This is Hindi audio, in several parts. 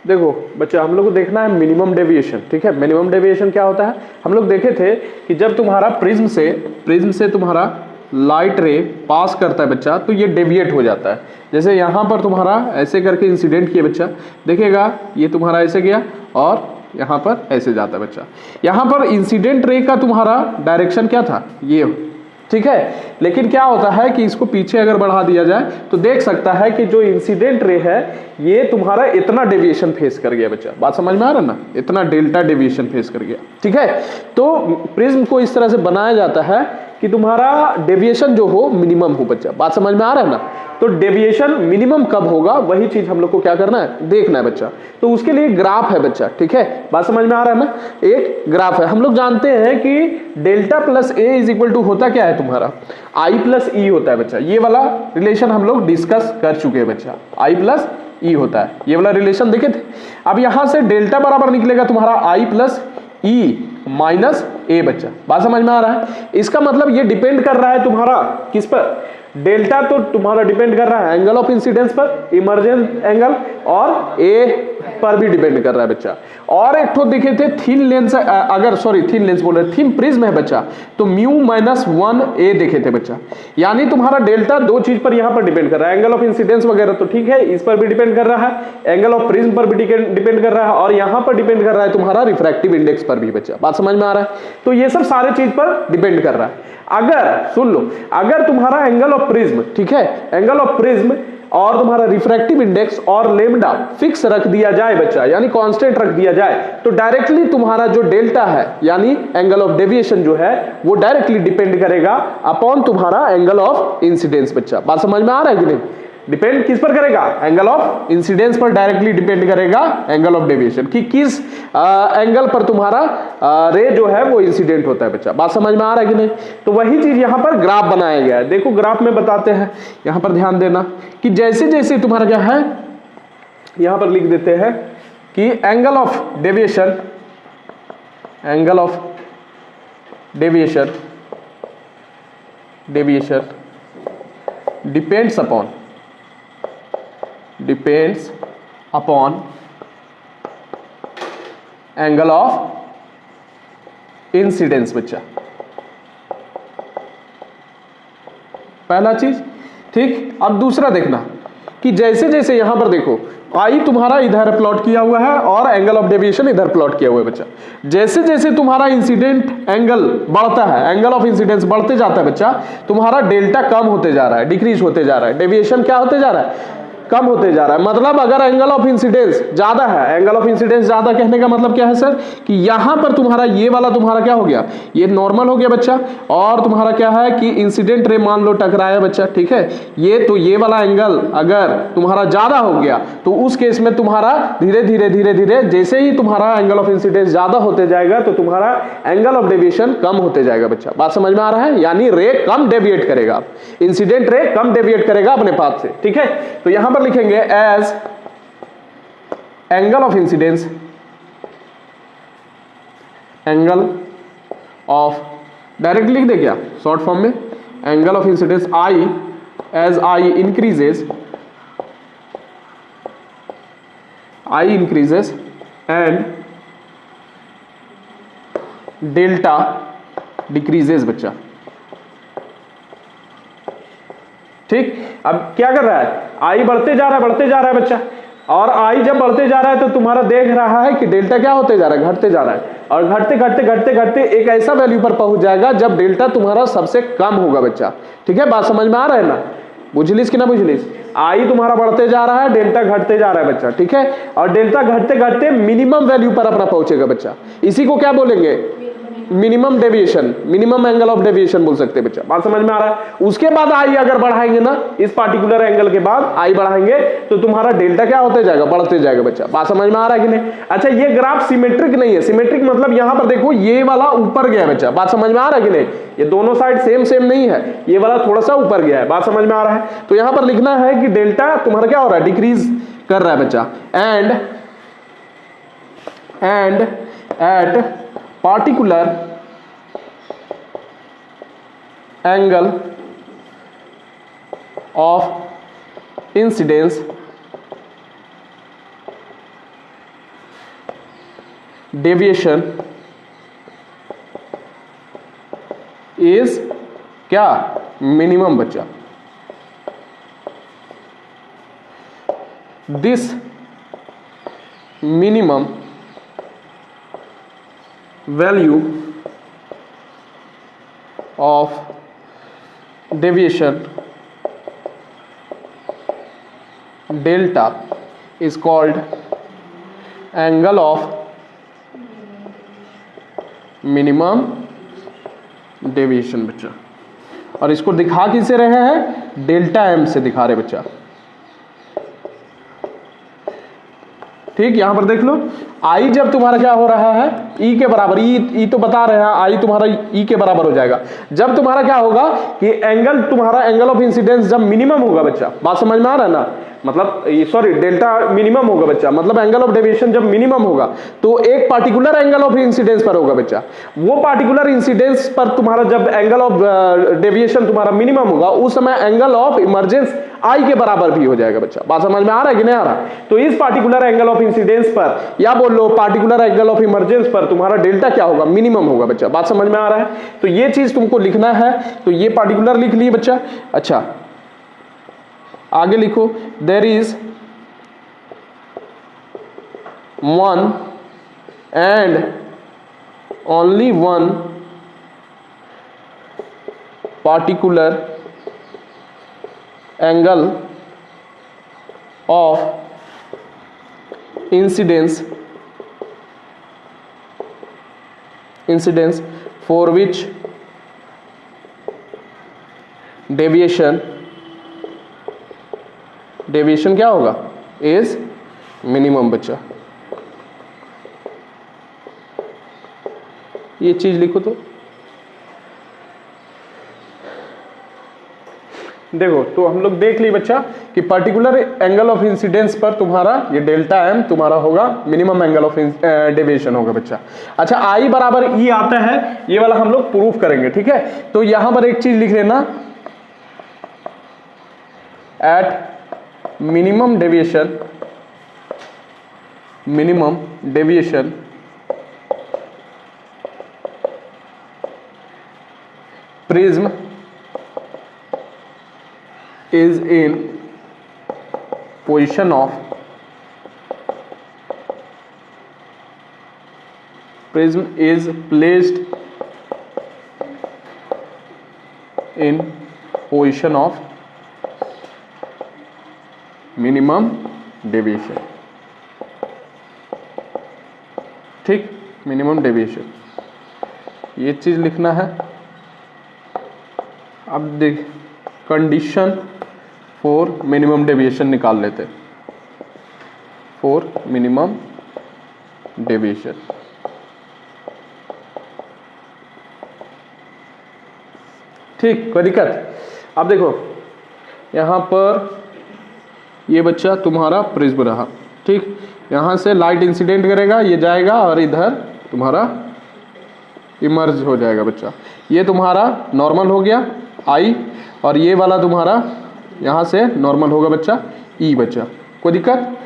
देखो बच्चा, हम लोग को देखना है मिनिमम डेविएशन। ठीक है, मिनिमम डेविएशन क्या होता है, हम लोग देखे थे कि जब तुम्हारा प्रिज्म से तुम्हारा लाइट रे पास करता है बच्चा, तो ये डेविएट हो जाता है। जैसे यहाँ पर तुम्हारा ऐसे करके इंसिडेंट किया बच्चा, देखिएगा ये तुम्हारा ऐसे गया और यहाँ पर ऐसे जाता है बच्चा। यहाँ पर इंसिडेंट रे का तुम्हारा डायरेक्शन क्या था, ये। ठीक है, लेकिन क्या होता है कि इसको पीछे अगर बढ़ा दिया जाए तो देख सकता है कि जो इंसिडेंट रे है ये तुम्हारा इतना डेविएशन फेस कर गया बच्चा। बात समझ में आ रहा है ना, इतना डेल्टा डेविएशन फेस कर गया। ठीक है, तो प्रिज्म को इस तरह से बनाया जाता है कि तुम्हारा डेविएशन जो हो मिनिमम हो बच्चा। बात समझ में आ रहा है ना, तो डेविएशन मिनिमम कब होगा वही चीज हम लोग को क्या करना है, देखना है बच्चा। तो उसके लिए ग्राफ है बच्चा। ठीक है, बात समझ में आ रहा है ना, एक ग्राफ है। हम लोग जानते हैं कि delta plus A is equal to होता क्या है तुम्हारा, आई प्लस ई होता है बच्चा। ये वाला रिलेशन हम लोग डिस्कस कर चुके हैं बच्चा, आई प्लस ई होता है, ये वाला रिलेशन देखे थे। अब यहां से डेल्टा बराबर निकलेगा तुम्हारा आई प्लस ई माइनस ए बच्चा। बात समझ में आ रहा है, इसका मतलब ये डिपेंड कर रहा है तुम्हारा किस पर, डेल्टा तो तुम्हारा डिपेंड कर रहा है एंगल ऑफ इंसिडेंस पर, इमर्जेंस एंगल, और ए पर भी डिपेंड कर रहा है बच्चा। और एक तो देखे थे थिन लेंस, अगर सॉरी थिन लेंस बोल रहे, थिन प्रिज्म है बच्चा, तो म्यू माइनस 1 ए देखे थे बच्चा। यानी तुम्हारा डेल्टा दो चीज पर यहां पर डिपेंड कर रहा है, एंगल ऑफ इंसिडेंस वगैरह तो ठीक है, इस पर भी डिपेंड कर रहा है, एंगल ऑफ प्रिज्म पर भी डिपेंड कर रहा है, और यहां पर डिपेंड कर रहा है तुम्हारा रिफ्रैक्टिव इंडेक्स पर भी बच्चा। बात समझ में आ रहा है, तो ये सब सारे चीज पर डिपेंड कर रहा है। अगर सुन लो, अगर तुम्हारा एंगल ऑफ प्रिज्म, ठीक है, एंगल ऑफ प्रिज्म और तुम्हारा रिफ्रैक्टिव इंडेक्स और लेमडा फिक्स रख दिया जाए बच्चा, यानी कांस्टेंट रख दिया जाए, तो डायरेक्टली तुम्हारा जो डेल्टा है यानी एंगल ऑफ डेविएशन जो है वो डायरेक्टली डिपेंड करेगा अपॉन तुम्हारा एंगल ऑफ इंसिडेंस बच्चा। बात समझ में आ रहा है कि नहीं, डिपेंड किस पर करेगा, एंगल ऑफ इंसिडेंस पर डायरेक्टली डिपेंड करेगा एंगल ऑफ डेविएशन, कि किस एंगल पर तुम्हारा रे जो है वो इंसिडेंट होता है बच्चा। बात समझ में आ रहा है कि नहीं, तो वही चीज यहां पर ग्राफ बनाया गया है। देखो ग्राफ में बताते हैं, यहां पर ध्यान देना कि जैसे जैसे तुम्हारा क्या है, यहां पर लिख देते हैं कि angle of deviation, angle of deviation depends upon angle of incidence बच्चा, पहला चीज। ठीक, अब दूसरा देखना कि जैसे जैसे यहां पर देखो आई तुम्हारा इधर प्लॉट किया हुआ है और एंगल ऑफ डेविएशन इधर प्लॉट किया हुआ है बच्चा। जैसे जैसे तुम्हारा इंसिडेंट एंगल बढ़ता है, एंगल ऑफ इंसिडेंस बढ़ते जाता है बच्चा, तुम्हारा डेल्टा कम होते जा रहा है, डिक्रीज होते जा रहा है, डेविएशन क्या होते जा रहा है, कम होते जा रहा है। मतलब अगर एंगल ऑफ इंसिडेंस ज्यादा है, एंगल ऑफ इंसिडेंस ज्यादा कहने का मतलब क्या है सर, कि यहां पर तुम्हारा ये वाला तुम्हारा क्या हो गया, ये नॉर्मल हो गया बच्चा, और तुम्हारा क्या है कि इंसिडेंट रे मान लो टकराया बच्चा। ठीक है, ये तो ये वाला एंगल अगर तुम्हारा ज्यादा हो गया तो उस केस में तुम्हारा धीरे धीरे जैसे ही तुम्हारा एंगल ऑफ इंसिडेंस ज्यादा होते जाएगा तो तुम्हारा एंगल ऑफ डेविएशन कम होते जाएगा बच्चा। बात समझ में आ रहा है, यानी रे कम डेविएट करेगा, इंसिडेंट रे कम डेविएट करेगा अपने पाथ से। ठीक है, तो यहां पर लिखेंगे as angle of incidence, angle of, direct लिख दे क्या शॉर्ट फॉर्म में, angle of incidence I, as I increases and delta decreases बच्चा। ठीक, अब क्या कर रहा है, आई बढ़ते जा रहा है बच्चा, और आई जब बढ़ते जा रहा है तो तुम्हारा देख रहा है कि डेल्टा क्या होते जा रहा है, घटते जा रहा है, और घटते एक ऐसा वैल्यू पर पहुंच जाएगा जब डेल्टा तुम्हारा सबसे कम होगा बच्चा। ठीक है, बात समझ में आ रहा है ना, बुझलिस कि ना बुझलिस, आई तुम्हारा बढ़ते जा रहा है, डेल्टा घटते जा रहा है बच्चा। ठीक है, और डेल्टा घटते मिनिमम वैल्यू पर अपना पहुंचेगा बच्चा, इसी को क्या बोलेंगे, minimum deviation, minimum angle of deviation बोल सकते हैं बच्चा। बात समझ में आ रहा है। उसके बाद आई अगर बढ़ाएंगे ना, इस पार्टिकुलर एंगल के बाद आई बढ़ाएंगे तो तुम्हारा डेल्टा क्या होते जाएगा, बढ़ते जाएगा बच्चा। बात समझ में आ रहा है कि नहीं। अच्छा, ये ग्राफ सिमेट्रिक नहीं है, सिमेट्रिक मतलब यहां पर देखो ये वाला ऊपर गया बच्चा। बात समझ में आ रहा है कि नहीं, ये दोनों साइड सेम नहीं है, ये वाला थोड़ा सा ऊपर गया है। बात समझ में आ रहा है, तो यहां पर लिखना है कि डेल्टा तुम्हारा क्या हो रहा है, डिक्रीज कर रहा है बच्चा, and at particular angle of incidence deviation is क्या, मिनिमम बच्चा। This minimum value of deviation delta is called angle of minimum deviation बच्चा। और इसको दिखा किससे रहे हैं, डेल्टा एम से दिखा रहे बच्चा। ठीक, यहां पर देख लो आई जब तुम्हारा क्या हो रहा है, ई के बराबर, ई तो बता रहे हैं आई तुम्हारा ई के बराबर हो जाएगा जब तुम्हारा क्या होगा कि एंगल तुम्हारा एंगल ऑफ इंसिडेंस जब मिनिमम होगा बच्चा। बात समझ में आ रहा है ना, मतलब सॉरी डेल्टा मिनिमम होगा बच्चा, मतलब एंगल ऑफ डेविएशन जब मिनिमम होगा तो एक पार्टिकुलर एंगल ऑफ इंसिडेंस पर होगा बच्चा। वो पार्टिकुलर इंसिडेंस पर तुम्हारा जब एंगल ऑफ डेविएशन तुम्हारा मिनिमम होगा उस समय एंगल ऑफ इमर्जेंस आई के बराबर भी हो जाएगा बच्चा। बात समझ में आ रहा है कि नहीं आ रहा? तो इस पार्टिकुलर एंगल ऑफ इंसिडेंस पर या बोल लो पार्टिकुलर एंगल ऑफ इमर्जेंस पर तुम्हारा डेल्टा क्या होगा, मिनिमम होगा बच्चा। बात समझ में आ रहा है? तो ये चीज तुमको लिखना है, तो ये पार्टिकुलर लिख लिए बच्चा। अच्छा आगे लिखो, there is one and only one particular angle of incidence for which deviation क्या होगा, इज मिनिमम बच्चा। ये चीज लिखो तो देखो, तो हम लोग देख लिए बच्चा कि पर्टिकुलर एंगल ऑफ इंसिडेंस पर तुम्हारा ये डेल्टा एम तुम्हारा होगा मिनिमम एंगल ऑफ डेविएशन होगा बच्चा। अच्छा आई बराबर ई आता है, ये वाला हम लोग प्रूफ करेंगे, ठीक है। तो यहां पर एक चीज लिख लेना, at minimum deviation prism is in position of prism is placed in position of minimum deviation। ठीक, मिनिमम डेविएशन ये चीज लिखना है। अब देख कंडीशन फॉर मिनिमम डेविएशन निकाल लेते, फॉर मिनिमम डेविएशन। ठीक, कोई दिक्कत? अब देखो यहां पर ये बच्चा तुम्हारा प्रिज्म रहा, ठीक, यहां से लाइट इंसिडेंट करेगा, ये जाएगा और इधर तुम्हारा इमर्ज हो जाएगा बच्चा। ये तुम्हारा नॉर्मल हो गया आई, और ये वाला तुम्हारा यहां से नॉर्मल होगा बच्चा ई बच्चा। कोई दिक्कत?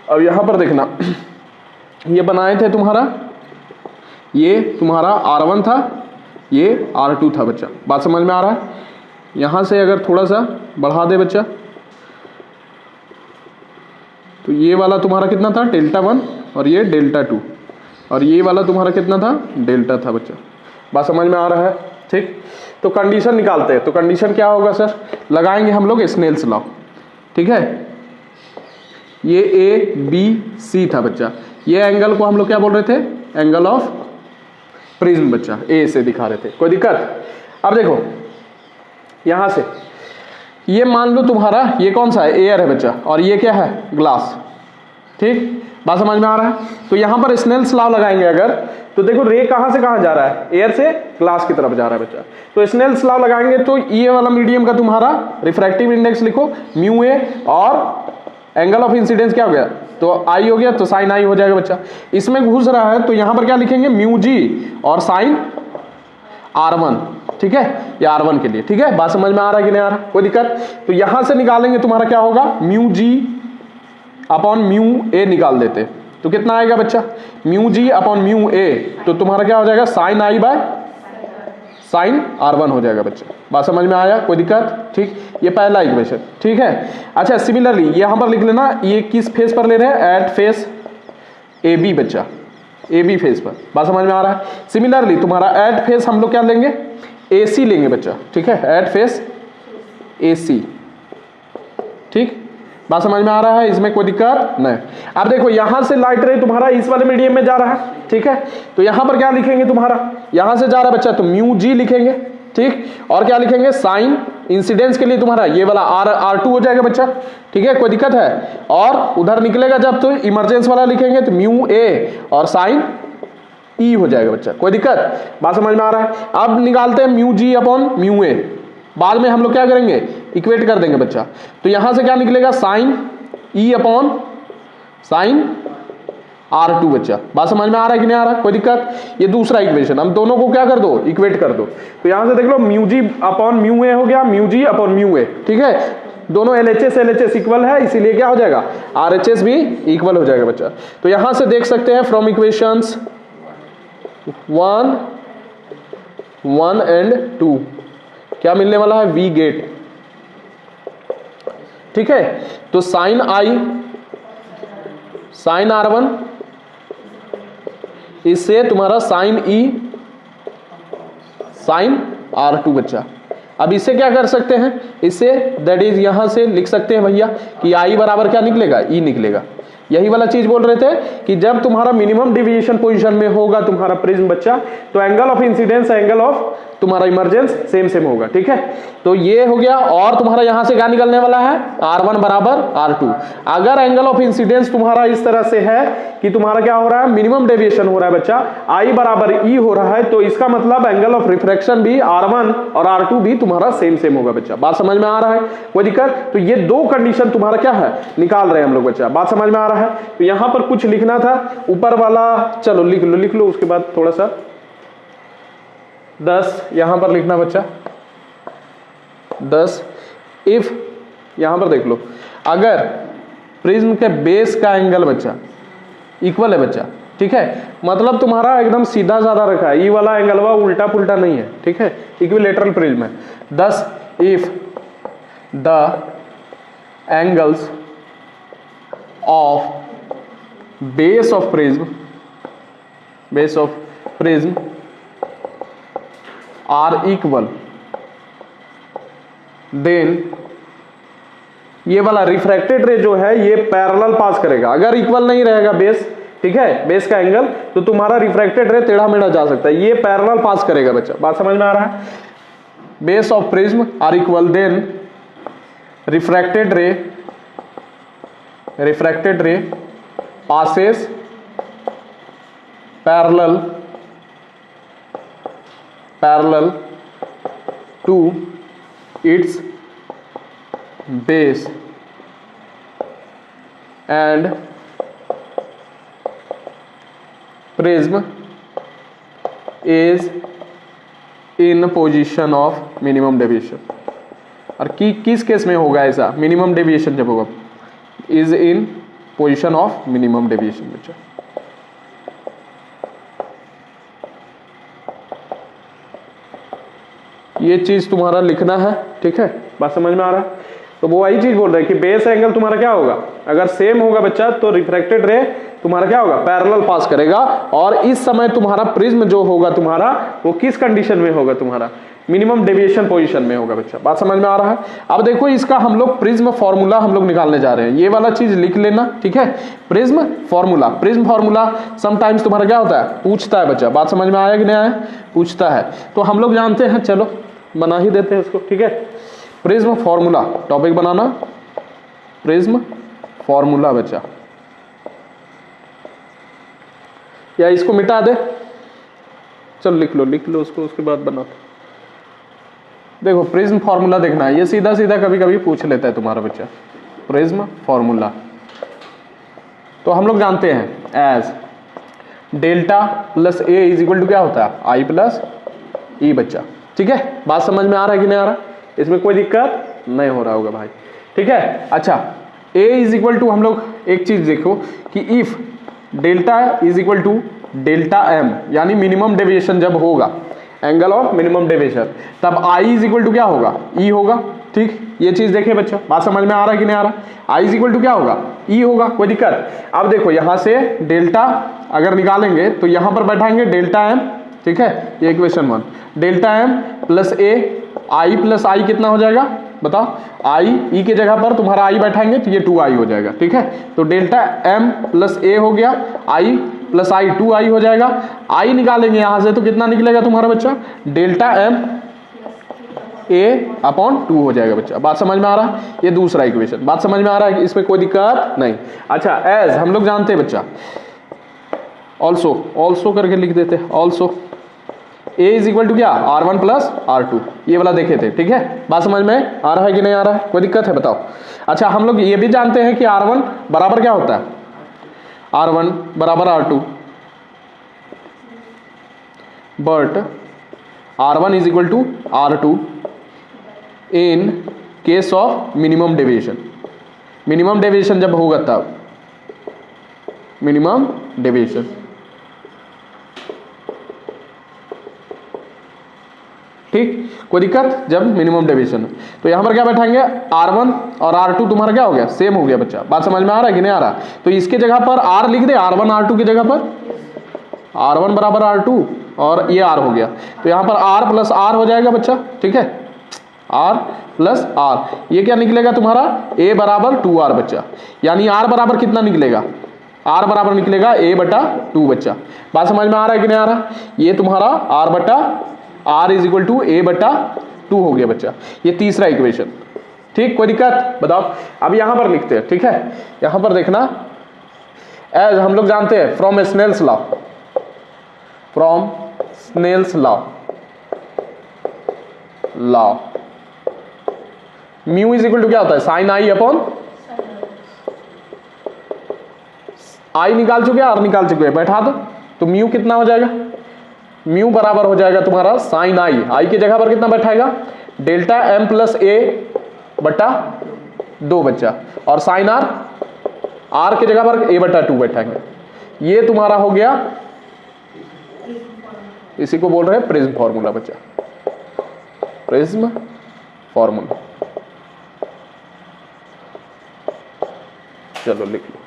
अब यहां पर देखना, ये बनाए थे तुम्हारा, ये तुम्हारा R1 था, ये R2 था बच्चा। बात समझ में आ रहा है? यहां से अगर थोड़ा सा बढ़ा दे बच्चा, तो ये वाला तुम्हारा कितना था, डेल्टा 1, और ये डेल्टा 2, और ये वाला तुम्हारा कितना था, डेल्टा था बच्चा। बात समझ में आ रहा है? ठीक, तो कंडीशन निकालते हैं। तो कंडीशन क्या होगा सर, लगाएंगे हम लोग स्नेल्स लॉ, ठीक है। ये ए बी सी था बच्चा, ये एंगल को हम लोग क्या बोल रहे थे, एंगल ऑफ प्रिज्म बच्चा, ए से दिखा रहे थे। कोई दिक्कत? अब देखो यहां से ये मान लो तुम्हारा ये कौन सा है, एयर है बच्चा, और ये क्या है, ग्लास। ठीक, बात समझ में आ रहा है? तो यहां पर स्नेल्स लॉ लगाएंगे अगर, तो देखो रे कहां से कहां जा रहा है, एयर से ग्लास की तरफ जा रहा है बच्चा। तो स्नेल्स लॉ लगाएंगे तो ये वाला मीडियम का तुम्हारा रिफ्रैक्टिव इंडेक्स लिखो म्यू ए, और एंगल ऑफ इंसिडेंस क्या हो गया, तो आई हो गया, तो साइन आई हो जाएगा बच्चा। इसमें घुस रहा है तो यहां पर क्या लिखेंगे, म्यू जी और साइन R1, ठीक है, ये R1 के लिए। ठीक है, बात समझ में आ रहा है कि नहीं आ रहा? कोई दिक्कत? तो यहां से निकालेंगे तुम्हारा क्या होगा, mu G upon mu A निकाल देते, तो कितना आएगा बच्चा, mu G upon mu A, तो तुम्हारा क्या हो जाएगा sign I by sine R1 हो जाएगा बच्चा। बात समझ में आया, कोई दिक्कत? ठीक, ये पहला इक्वेशन, ठीक है। अच्छा सिमिलरली यहां पर लिख लेना, ये किस फेस पर ले रहे हैं, एट फेस ए बी बच्चा, ए बी फेस पर। बात समझ में आ रहा है। सिमिलरली तुम्हारा एट फेस हम लोग क्या लेंगे, ए सी लेंगे बच्चा, ठीक है, एट फेस ए सी। ठीक, बात समझ में आ रहा है, इसमें कोई दिक्कत नहीं। अब देखो यहां से लाइट रे तुम्हारा इस वाले मीडियम में जा रहा है, ठीक है, तो यहां पर क्या लिखेंगे, तुम्हारा यहां से जा रहा है बच्चा तो म्यू जी लिखेंगे, ठीक, और क्या लिखेंगे साइन इंसिडेंस के लिए तुम्हारा ये वाला R2 हो जाएगा बच्चा, ठीक है, कोई दिक्कत है। और उधर निकलेगा जब तो इमरजेंस वाला लिखेंगे तो म्यू ए और साइन ई हो जाएगा बच्चा, कोई दिक्कत? बात समझ में आ रहा है। अब निकालते हैं mu G upon mu A, बाद में हम लोग क्या करेंगे, इक्वेट कर देंगे बच्चा। तो यहां से क्या निकलेगा साइन ई अपॉन साइन R2 बच्चा। बात समझ में आ रहा है कि नहीं आ रहा, कोई दिक्कत? ये दूसरा इक्वेशन, हम दोनों को क्या कर दो, इक्वेट कर दो। तो यहां से देख लो mu G upon mu A हो गया, mu G upon mu A, ठीक है, दोनों LHS इक्वल है, इसीलिए क्या हो जाएगा, RHS भी इक्वल हो जाएगा बच्चा। तो यहां से देख सकते हैं फ्रॉम इक्वेशंस 1 एंड 2 क्या मिलने वाला है, वी गेट, ठीक है। तो साइन आई साइन R1 इससे तुम्हारा साइन ई साइन R2 बच्चा। अब इसे क्या कर सकते हैं, इससे दैट इज यहां से लिख सकते हैं भैया कि आई बराबर क्या निकलेगा, ई निकलेगा। यही वाला चीज बोल रहे थे कि जब तुम्हारा मिनिमम डिविएशन पोजीशन में होगा तुम्हारा प्रिज्म बच्चा, तो angle of incidence angle of तुम्हारा इमरजेंस सेम होगा, ठीक है। तो ये हो गया, और तुम्हारा यहां से क्या निकलने वाला है, R1 बराबर R2। अगर एंगल ऑफ इंसिडेंस तुम्हारा इस तरह से है कि तुम्हारा क्या हो रहा है, मिनिमम डेविएशन हो रहा है बच्चा, I बराबर E हो रहा है, तो इसका मतलब एंगल ऑफ रिफ्रैक्शन भी R1 और R2 भी तुम्हारा सेम होगा बच्चा। बात समझ में आ रहा है, कोई दिक्कत? तो ये दो कंडीशन तुम्हारा क्या है, निकाल रहे हैं हम लोग बच्चा। बात समझ में आ रहा है। तो यहां पर कुछ लिखना था ऊपर वाला, चलो लिख लो, उसके बाद थोड़ा सा 10 यहां पर लिखना बच्चा, 10 इफ यहां पर देख लो, अगर प्रिज्म के बेस का एंगल बच्चा इक्वल है बच्चा, ठीक है, मतलब तुम्हारा एकदम सीधा साधा रखा है, ये वाला एंगल हुआ उल्टा पुल्टा नहीं है, ठीक है, इक्विलेटरल प्रिज्म है। 10 if the angles of base of prism are equal, then ये वाला रिफ्रैक्टेड रे जो है ये पैरेलल पास करेगा। अगर इक्वल नहीं रहेगा बेस, ठीक है, बेस का एंगल, तो तुम्हारा रिफ्रैक्टेड रे टेढ़ा मेढ़ा जा सकता है, ये पैरेलल पास करेगा बच्चा। बात समझ में आ रहा है। Base of prism are equal, then refracted ray passes parallel to its base and prism is in position of minimum deviation। और किस केस में होगा ऐसा, मिनिमम डेविएशन जब होगा, is in position of minimum deviation बच्चा। ये चीज तुम्हारा लिखना है, ठीक है, बात समझ में आ रहा है। तो वो वही चीज बोल रहे हैं कि बेस एंगल तुम्हारा क्या होगा, अगर सेम होगा बच्चा तो रिफ्रैक्टेड रे तुम्हारा क्या होगा, पैरेलल पास करेगा। और इस समय तुम्हारा प्रिज्म जो होगा तुम्हारा वो किस कंडीशन में होगा, तुम्हारा मिनिमम डेविएशन पोजीशन में होगा बच्चा। बात समझ में आ रहा है। अब देखो इसका हम लोग प्रिज्म फॉर्मूला हम लोग निकालने जा रहे हैं, ये वाला चीज लिख लेना, ठीक है। प्रिज्म फॉर्मूला समटाइम्स तुम्हारा क्या होता है, पूछता है बच्चा। बात समझ में आया कि नहीं आया, पूछता है, तो हम लोग जानते हैं, चलो बना ही देते हैं इसको, ठीक है। प्रिज्म फॉर्मूला टॉपिक बनाना, प्रिज्म फॉर्मूला बच्चा, या इसको मिटा दे, चलो लिख लो उसको, उसके बाद बना। देखो प्रिज्म फॉर्मूला देखना है, ये सीधा सीधा कभी कभी पूछ लेता है तुम्हारा बच्चा। प्रिज्म फॉर्मूला तो हम लोग जानते हैं as delta plus A is equal to क्या होता है, आई प्लस ई बच्चा, ठीक है। बात समझ में आ रहा है कि नहीं आ रहा, इसमें कोई दिक्कत नहीं हो रहा होगा भाई, ठीक है। अच्छा ए इज इक्वल टू, हम लोग एक चीज देखो कि if delta is equal to delta M, यानी मिनिमम डेविएशन जब होगा, एंगल ऑफ मिनिमम डेविएशन, तब आई इज इक्वल टू क्या होगा, ई होगा। ठीक, ये चीज देखे बच्चा, बात समझ में आ रहा है कि नहीं आ रहा? आई इज इक्वल टू क्या होगा, ई होगा, कोई दिक्कत? अब देखो यहां से डेल्टा अगर निकालेंगे तो यहां पर बैठाएंगे डेल्टा एम, ठीक है, ये इक्वेशन 1, डेल्टा एम प्लस ए, आई प्लस आई कितना हो जाएगा बताओ, आई, ई के जगह पर तुम्हारा आई बैठाएंगे तो ये 2i हो जाएगा। ठीक है, तो डेल्टा एम प्लस ए हो गया, आई प्लस आई 2i हो जाएगा। आई निकालेंगे यहां से तो कितना निकलेगा तुम्हारा बच्चा, डेल्टा एम ए अपॉन 2 हो जाएगा बच्चा। बात समझ में आ रहा है? ये दूसरा इक्वेशन, बात समझ में आ रहा है, इसमें कोई दिक्कत नहीं। अच्छा, एज हम लोग जानते हैं बच्चा, ऑल्सो करके लिख देते हैं, also A is equal to क्या, R1 प्लस R2, ये वाला देखे थे। ठीक है, बात समझ में आ रहा है कि नहीं आ रहा है, कोई दिक्कत है बताओ? अच्छा, हम लोग ये भी जानते हैं कि R1 बराबर क्या होता है, R1 बराबर R2, but R1 is equal to R2 in case of minimum deviation. Minimum deviation जब होगा तब, मिनिमम डेविएशन, ठीक, कोई दिक्कत? जब मिनिमम डेविएशन, तो यहां पर क्या बैठाएंगे, R1 और R2 तुम्हारा क्या हो गया, सेम हो गया बच्चा। बात समझ में आ रहा है कि नहीं आ रहा? तो इसके जगह पर R लिख दे, R1 R2 की जगह पर R1 बराबर R2 और ये R हो गया, तो यहां पर R प्लस R हो जाएगा बच्चा। ठीक है, R प्लस R, ये क्या निकलेगा तुम्हारा, A बराबर 2R बच्चा, यानी R बराबर कितना निकलेगा, R बराबर निकलेगा A बटा 2 बच्चा। बात समझ में आ रहा है कि नहीं आ रहा? ये तुम्हारा R बटा R is equal to A बटा 2 हो गया बच्चा, ये तीसरा इक्वेशन। ठीक, कोई दिक्कत बताओ? अब यहां पर लिखते हैं। ठीक है, यहां पर देखना, एज हम लोग जानते हैं from Snell's law, from Snell's law, mu is equal to क्या होता है, साइन आई अपॉन, आई निकाल चुके, आर निकाल चुके, बैठा दो, तो म्यू कितना हो जाएगा, म्यू बराबर हो जाएगा तुम्हारा साइन आई, आई की जगह पर कितना बैठाएगा, डेल्टा एम प्लस ए बटा 2 बच्चा, और साइन आर, आर की जगह पर ए बटा 2 बैठाएंगे। ये तुम्हारा हो गया, इसी को बोल रहे हैं प्रिज्म फॉर्मूला बच्चा, प्रिज्म फॉर्मूला। चलो लिख लो।